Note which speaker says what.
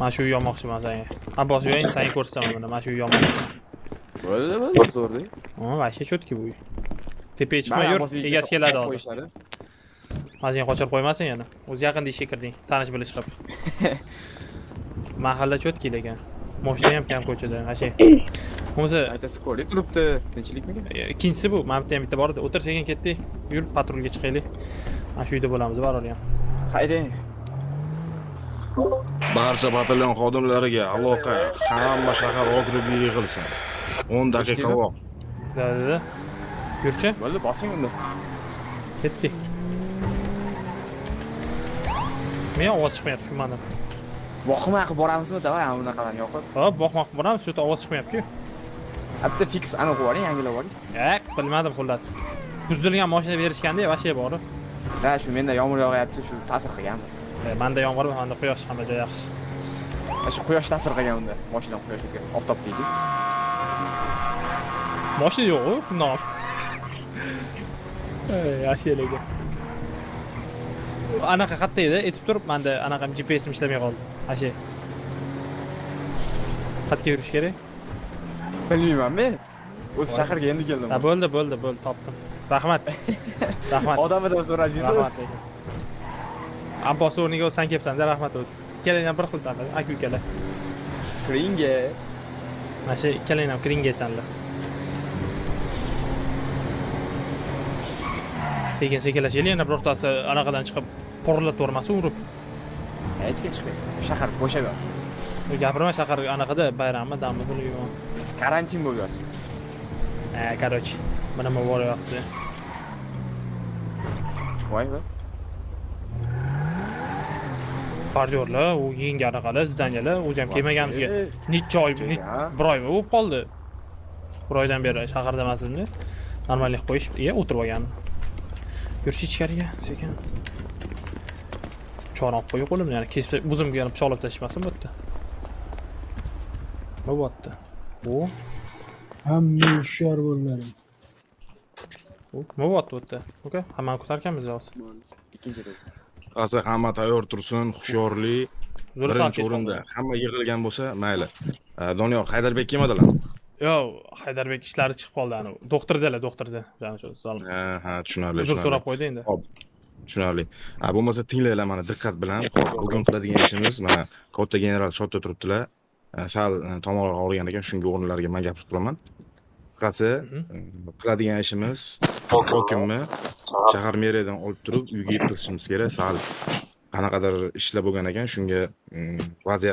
Speaker 1: Mana shu uy olmoqchiman senga. Abbos yo'ying, senga ko'rsataman mana. Mana shu uy olmoqchiman.
Speaker 2: Bo'ldi, zo'rdi.
Speaker 1: Ha, vashcha chotki bu uy. Tepaga chiqmay yur, egasi keladi hozir. Mazin qochirib qo'ymasin yana. O'zi yaqinda ishga kirding, tanish bilish qilib. Mahalla chotki lekin. Mashina ham kam ko'chada, ashay. O'zi
Speaker 2: Aytasi ko'rib turibdi. Tinchlikmi?
Speaker 1: ikkinchisi bu, mana bitta ham bitta bor edi. O'tir sekin ketdik. Yur, patrulga chiqaylik. Mana shu uyda bo'lamiz, baror ham.
Speaker 2: Haydang.
Speaker 3: Barcha batalyon xodimlariga aloqa hamma shahar okrugiga yig'ilsin. 10 daqiqa vaqt.
Speaker 1: Da. Yurchi?
Speaker 2: Bo'ldi, bosing unda.
Speaker 1: Ketdik. Men ovoz chiqmayapti, tushunmadim.
Speaker 2: Boqmay qilib boramizmi? Davay, ana bunaqalarni yoqib.
Speaker 1: Hop, boqmoq boramiz, shu ovoz chiqmayapti-ku.
Speaker 2: Bitta fix ana qo'yib yuboring, yangilab yuboring.
Speaker 1: Bilmadim xullas. Buzilgan mashina berishganda vashya bor.
Speaker 2: Ha, shu menda yomg'ir yog'yapti, shu ta'sir qilganmi?
Speaker 1: Menda yomg'ir, menda quyosh, hamma joy yaxshi.
Speaker 2: Shu quyosh ta'sir qilgan unda. Mashina quyoshga, oftob deydi.
Speaker 1: Mashina yo'q-ku, shundoq. Yaxshi anaqa qayerda edi? Aytib turib, menda anaqa GPS'im ishlamay qoldi. Ashe. Qayerga yurish kerak?
Speaker 2: Bilmayman men. O'z shaharga endi keldim.
Speaker 1: Ha, bo'ldi, topdim. Rahmat.
Speaker 2: Odamidan so'raysiz.
Speaker 1: Rahmat. Abbos o'rniga sen kelibsan-da, rahmat o'zi. Ikkalanglar bir xilsan, aka-ukalar.
Speaker 2: Kiringa.
Speaker 1: Mana shu ikkalang ham kiringaysanlar. Sekin-sekinlashaylik, yana birortasi anaqadan chiqib porlatib o'rmasin urib.
Speaker 2: Hech kim chiqmaydi. Shahar bo'shab yotibdi.
Speaker 1: Gapirma, shahar anaqada bayrammi, dammi bo'lib yurgan.
Speaker 2: Karantin bo'lib yotibdi.
Speaker 1: Короче, mana nima bo'lyapti.
Speaker 2: Voymi?
Speaker 1: Paryorlar, u yangi anaqalar, zdanyalar, o'zi ham kelmaganimizga necha oy, bir oy bo'lib qoldi. Bir oydan beri shaharda emasizmi? Normallik qo'yish, o'tirib olgan. Yurchi ichkariga, sekin. Cho'ron qo'yib qo'limni, ya'ni kesib, o'zimga yana pichoqlab tashlamasin bu yerda. Nima bo'pti? Bu
Speaker 4: Hamma hushyor bo'laring.
Speaker 1: nima bo'pti bu yerda? Oka, hammani kutarkanmiz hozir.
Speaker 2: Ikkinchi reyt.
Speaker 3: Qasa hamma tayyor tursin, hushyorlik. Birinchi o'rinda hamma yig'ilgan bo'lsa, mayli. Doniyor Haydarbek kelmadilar.
Speaker 1: Yo'q, Haydarbek ishlari chiqib qoldi, ani doktordalar.
Speaker 3: Ha, tushunarli.
Speaker 1: Uzr so'rab qo'ydi endi.
Speaker 3: Xo'p. Tushunarli. Bo'lmasa tinglanglar mana diqqat bilan. Bugun qiladigan ishimiz mana katta general shotda turibdilar. Sal tomoqlar og'rigan ekan, shunga o'rinlarga men gapirib turaman. Qisqasi, qiladigan ishimiz hokimni shahar meriyadan olib turib uyga yetkazishimiz kerak. Sal qanaqadir ishlar bo'lgan ekan, shunga vaziyat